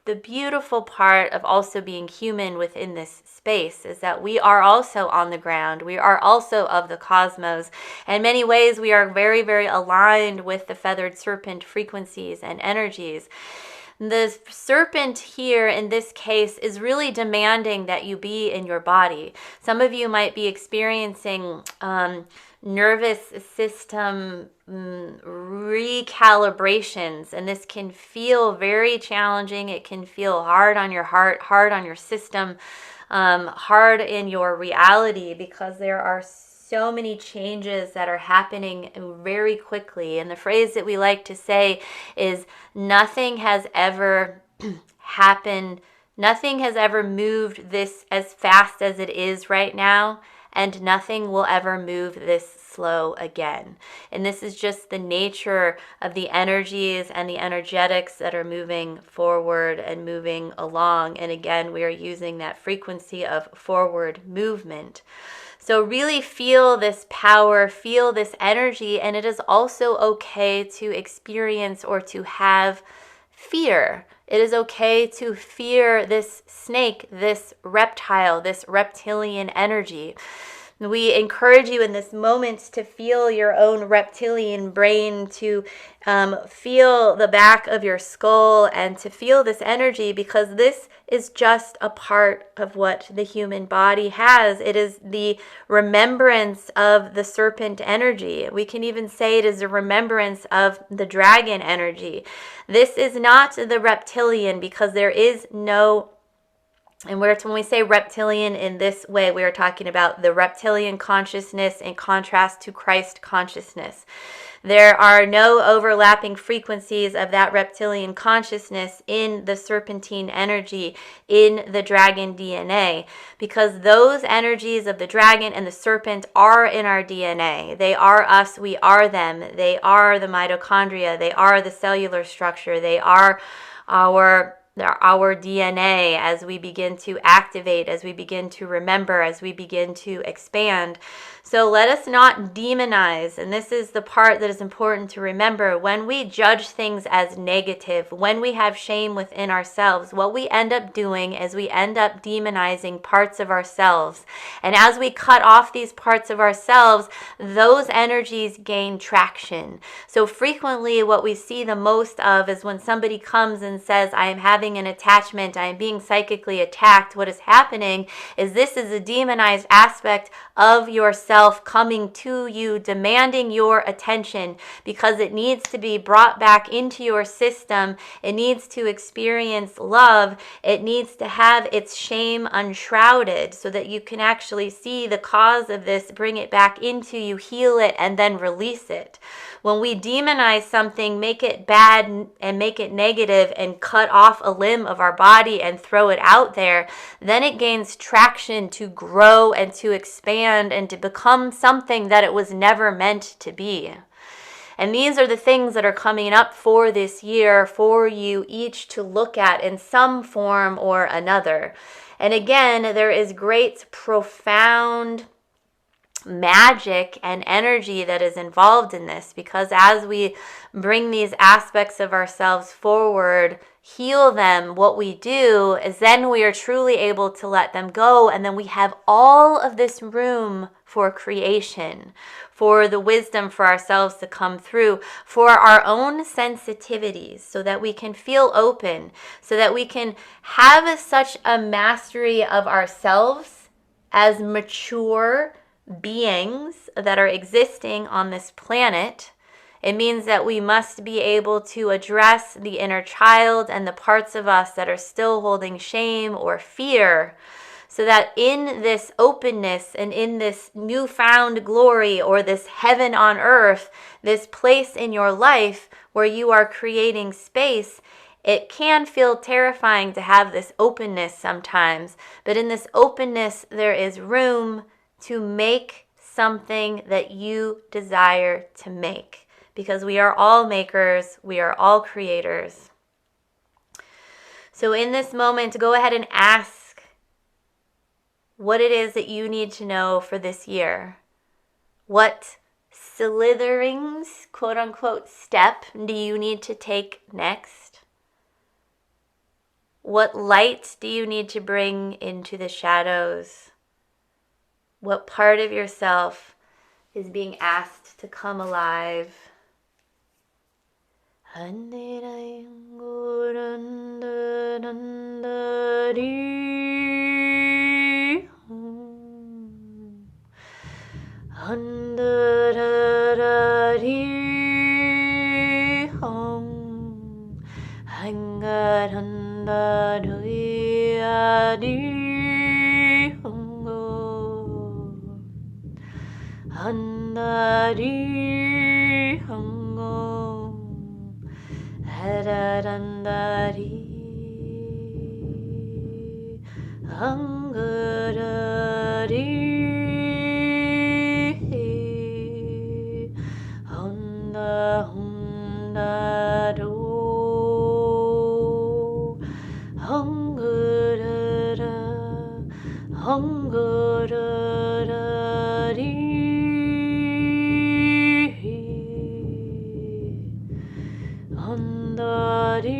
the beautiful part of also being human within this space, is that we are also on the ground. We are also of the cosmos. In many ways, we are very, very aligned with the feathered serpent frequencies and energies. The serpent here in this case is really demanding that you be in your body. Some of you might be experiencing nervous system recalibrations, and this can feel very challenging. It can feel hard on your heart, hard on your system, hard in your reality, because there are so many changes that are happening very quickly. And the phrase that we like to say is, nothing has ever happened, nothing has ever moved this as fast as it is right now, and nothing will ever move this slow again. And this is just the nature of the energies and the energetics that are moving forward and moving along. And again, we are using that frequency of forward movement. So really feel this power, feel this energy, and it is also okay to experience or to have fear. It is okay to fear this snake, this reptile, this reptilian energy. We encourage you in this moment to feel your own reptilian brain, to feel the back of your skull, and to feel this energy, because this is just a part of what the human body has. It is the remembrance of the serpent energy. We can even say it is a remembrance of the dragon energy. This is not the reptilian, because there is no. And when we say reptilian in this way, we are talking about the reptilian consciousness in contrast to Christ consciousness. There are no overlapping frequencies of that reptilian consciousness in the serpentine energy, in the dragon DNA, because those energies of the dragon and the serpent are in our DNA. They are us, we are them. They are the mitochondria, they are the cellular structure, they are our DNA as we begin to activate, as we begin to remember, as we begin to expand. So let us not demonize, and this is the part that is important to remember. When we judge things as negative, when we have shame within ourselves, what we end up doing is we end up demonizing parts of ourselves. And as we cut off these parts of ourselves, those energies gain traction. So frequently what we see the most of is when somebody comes and says, I am having an attachment, I am being psychically attacked. What is happening is this is a demonized aspect of yourself coming to you, demanding your attention, because it needs to be brought back into your system. It needs to experience love. It needs to have its shame unshrouded so that you can actually see the cause of this, bring it back into you, heal it, and then release it. When we demonize something, make it bad and make it negative and cut off a limb of our body and throw it out there, then it gains traction to grow and to expand and to become something that it was never meant to be. And these are the things that are coming up for this year for you each to look at in some form or another. And again, there is great, profound magic and energy that is involved in this, because as we bring these aspects of ourselves forward, heal them, what we do is then we are truly able to let them go, and then we have all of this room for creation, for the wisdom for ourselves to come through, for our own sensitivities, so that we can feel open, so that we can have such a mastery of ourselves as mature beings that are existing on this planet. It means that we must be able to address the inner child and the parts of us that are still holding shame or fear, so that in this openness and in this newfound glory, or this heaven on earth, this place in your life where you are creating space, it can feel terrifying to have this openness sometimes, but in this openness there is room to make something that you desire to make, because we are all makers, we are all creators. So in this moment, go ahead and ask what it is that you need to know for this year. What slitherings, quote unquote, step do you need to take next? What light do you need to bring into the shadows? What part of yourself is being asked to come alive? Handari hango hararandari hangarari handa hundaro hangarara hangarari handari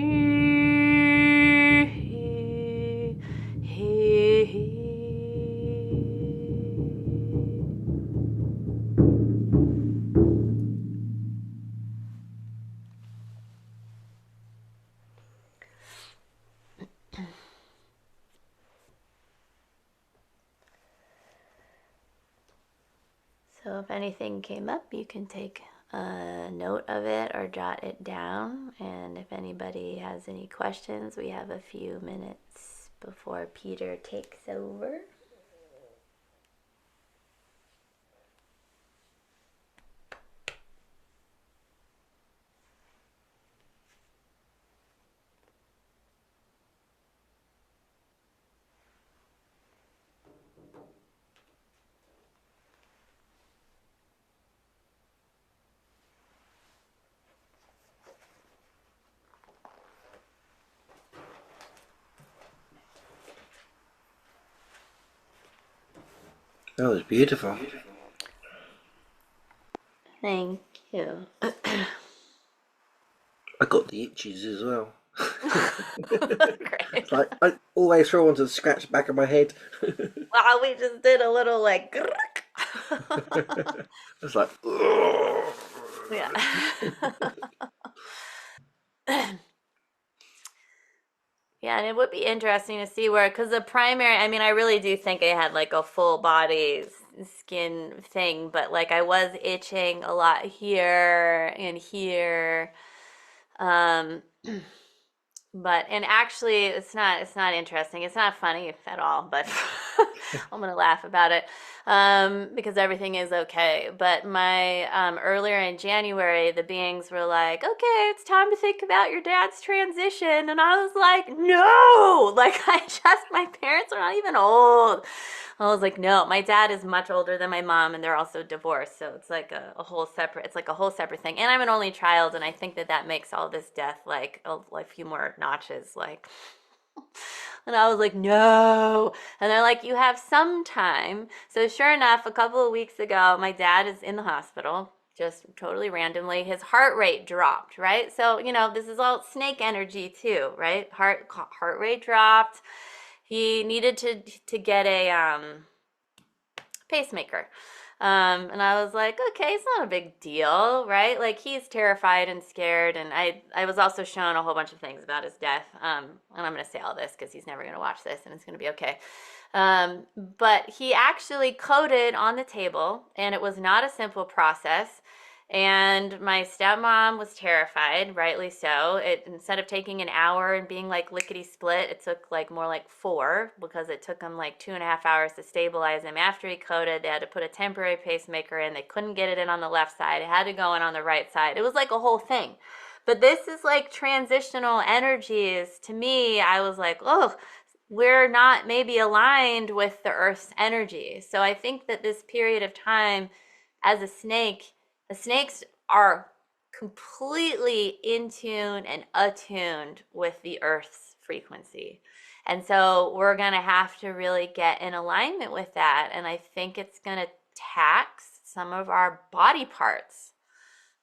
So if anything came up, you can take a note of it or jot it down. And if anybody has any questions, we have a few minutes before Peter takes over. That was beautiful. Thank you. I got the itches as well. Great. It's like I always throw onto the scratch back of my head. Wow, we just did a little like. It's like, Yeah. Yeah, and it would be interesting to see where, because the primary, I mean, I really do think I had like a full body skin thing, but like I was itching a lot here and here. But, and actually it's not interesting. It's not funny at all, but I'm gonna laugh about it because everything is okay. But my earlier in January, the beings were like, "Okay, it's time to think about your dad's transition," and I was like, "No!" Like my parents are not even old. I was like, "No, my dad is much older than my mom, and they're also divorced, so it's like a whole separate. It's like a whole separate thing." And I'm an only child, and I think that makes all this death like a few more notches, like. And I was like, no. And they're like, you have some time. So sure enough, a couple of weeks ago, my dad is in the hospital, just totally randomly. His heart rate dropped, right? So, this is all snake energy too, right? Heart rate dropped. He needed to get a pacemaker. And I was like, okay, it's not a big deal, right? Like he's terrified and scared. And I was also shown a whole bunch of things about his death. And I'm going to say all this because he's never going to watch this and it's going to be okay. But he actually coded on the table and it was not a simple process. And my stepmom was terrified, rightly so. Instead of taking an hour and being like lickety split, it took like more like 4 because it took him like 2.5 hours to stabilize him. After he coded, they had to put a temporary pacemaker in. They couldn't get it in on the left side. It had to go in on the right side. It was like a whole thing. But this is like transitional energies. To me, I was like, oh, we're not maybe aligned with the Earth's energy. So I think that this period of time as a snake, the snakes are completely in tune and attuned with the Earth's frequency. And so we're going to have to really get in alignment with that. And I think it's going to tax some of our body parts.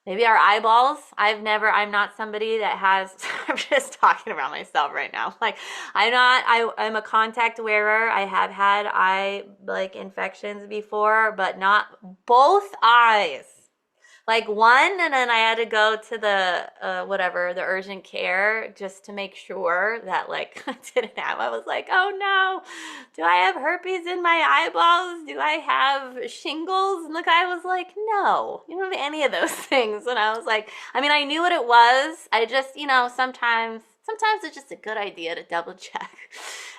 Maybe our eyeballs. I'm not somebody that has, I'm just talking about myself right now. Like I'm a contact wearer. I have had eye infections before, but not both eyes. Like one, and then I had to go to the the urgent care just to make sure that I didn't have. I was like, oh no, do I have herpes in my eyeballs? Do I have shingles? And the guy was like, no, you don't have any of those things. And I was like, I knew what it was. I just, sometimes it's just a good idea to double check.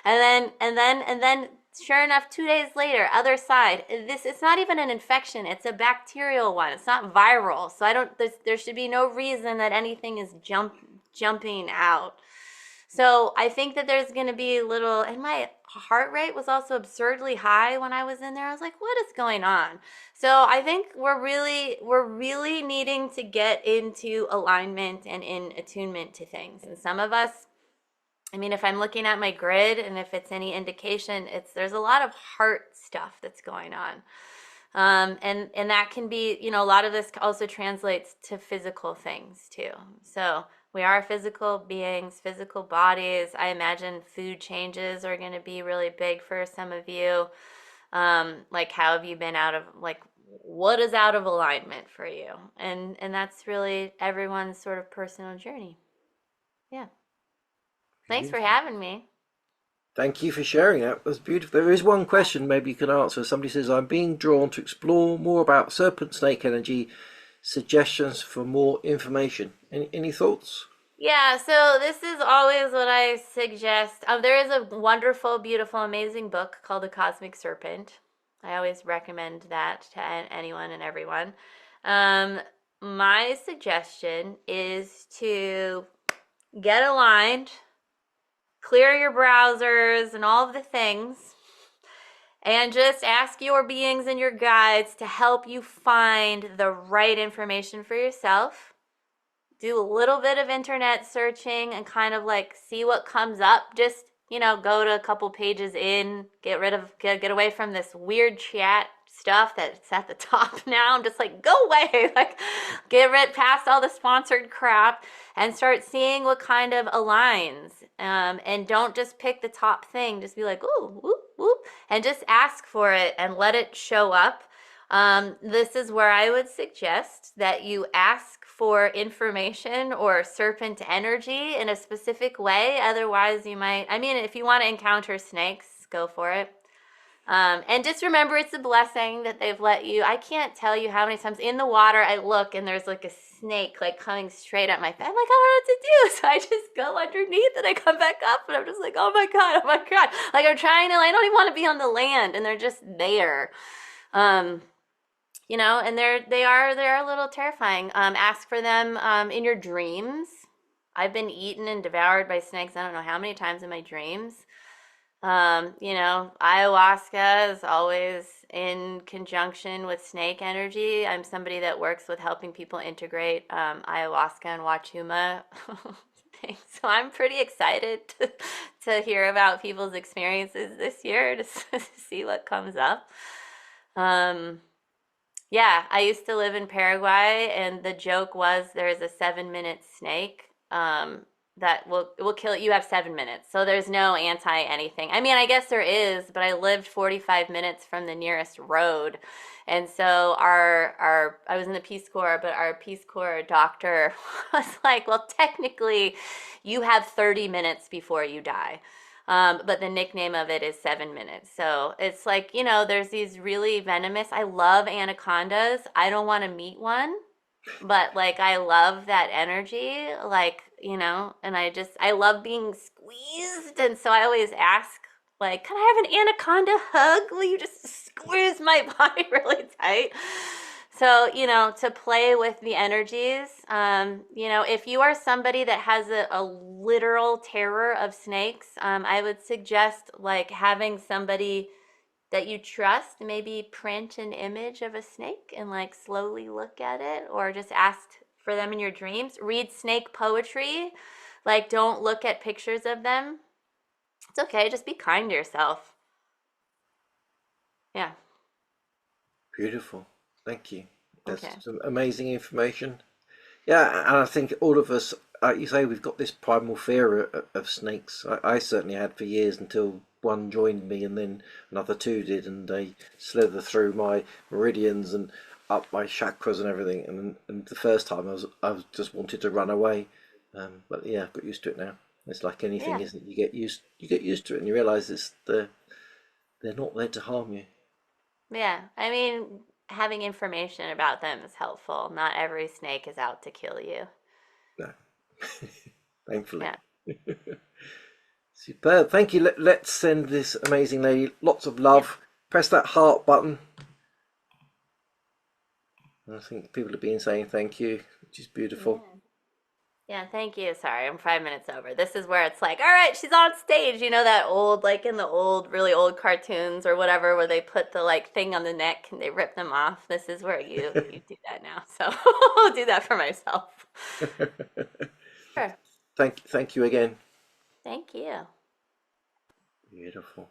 And then sure enough, 2 days later, other side. It's not even an infection. It's a bacterial one. It's not viral. So there should be no reason that anything is jumping out. So I think that there's going to be and my heart rate was also absurdly high when I was in there. I was like, what is going on? So I think we're really needing to get into alignment and in attunement to things. And some of us, if I'm looking at my grid and if it's any indication, there's a lot of heart stuff that's going on. And that can be, a lot of this also translates to physical things too. So we are physical beings, physical bodies. I imagine food changes are going to be really big for some of you. How have you been what is out of alignment for you? And that's really everyone's sort of personal journey. Yeah. Thanks for having me. Thank you for sharing that. That's beautiful. There is one question maybe you can answer. Somebody says, I'm being drawn to explore more about serpent snake energy. Suggestions for more information. Any thoughts? Yeah, so this is always what I suggest. There is a wonderful, beautiful, amazing book called The Cosmic Serpent. I always recommend that to anyone and everyone. My suggestion is to get aligned, clear your browsers and all of the things, and just ask your beings and your guides to help you find the right information for yourself. Do a little bit of internet searching and kind of see what comes up. Just, go to a couple pages in, get away from this weird chat stuff that's at the top now. I'm just go away, get past all the sponsored crap and start seeing what kind of aligns. And don't just pick the top thing. Just be like, ooh, whoop, whoop, and just ask for it and let it show up. This is where I would suggest that you ask for information or serpent energy in a specific way. Otherwise, you might, if you want to encounter snakes, go for it. And just remember, it's a blessing that they've let you. I can't tell you how many times in the water I look and there's like a snake like coming straight at my face. I'm like, I don't know what to do. So I just go underneath and I come back up and I'm just like, oh my God, oh my God. Like I'm trying to, I don't even want to be on the land and they're just there. You know, and they're a little terrifying. Ask for them in your dreams. I've been eaten and devoured by snakes. I don't know how many times in my dreams. You know, ayahuasca is always in conjunction with snake energy. I'm somebody that works with helping people integrate ayahuasca and wachuma things. So I'm pretty excited to hear about people's experiences this year to see what comes up. Yeah, I used to live in Paraguay, and the joke was there's a 7-minute snake that will kill you. You have 7 minutes, so there's no anti anything. I mean, I guess there is, but I lived 45 minutes from the nearest road, and so our I was in the Peace Corps, but our Peace Corps doctor was like, well, technically, you have 30 minutes before you die. But the nickname of it is 7 minutes. So it's like, you know, there's these really venomous, I love anacondas. I don't want to meet one, but like I love that energy, like, you know, and I love being squeezed. And so I always ask, like, can I have an anaconda hug? Will you just squeeze my body really tight? So, you know, to play with the energies, you know, if you are somebody that has a literal terror of snakes, I would suggest like having somebody that you trust maybe print an image of a snake and like slowly look at it, or just ask for them in your dreams. Read snake poetry. Like, don't look at pictures of them. It's okay. Just be kind to yourself. Yeah. Beautiful. Thank you. That's Okay. some amazing information. Yeah, and I think all of us, you say, we've got this primal fear of snakes. I certainly had for years until one joined me, and then another two did, and they slither through my meridians and up my chakras and everything. And the first time I was just wanted to run away, but yeah, I've got used to it now. It's like anything, Yeah. isn't it? You get used to it, and you realise they're not there to harm you. Yeah. I mean, having information about them is helpful. Not every snake is out to kill you. No, thankfully. Yeah. Superb. Thank you. Let's send this amazing lady lots of Yeah. love. Press that heart button. I think people have been saying thank you, which is beautiful. Yeah. Yeah, thank you. Sorry, I'm 5 minutes over. This is where it's like, all right, she's on stage. You know that old, like in the old, really old cartoons or whatever, where they put the like thing on the neck and they rip them off. This is where you do that now. So I'll do that for myself. Sure. Thank you again. Thank you. Beautiful.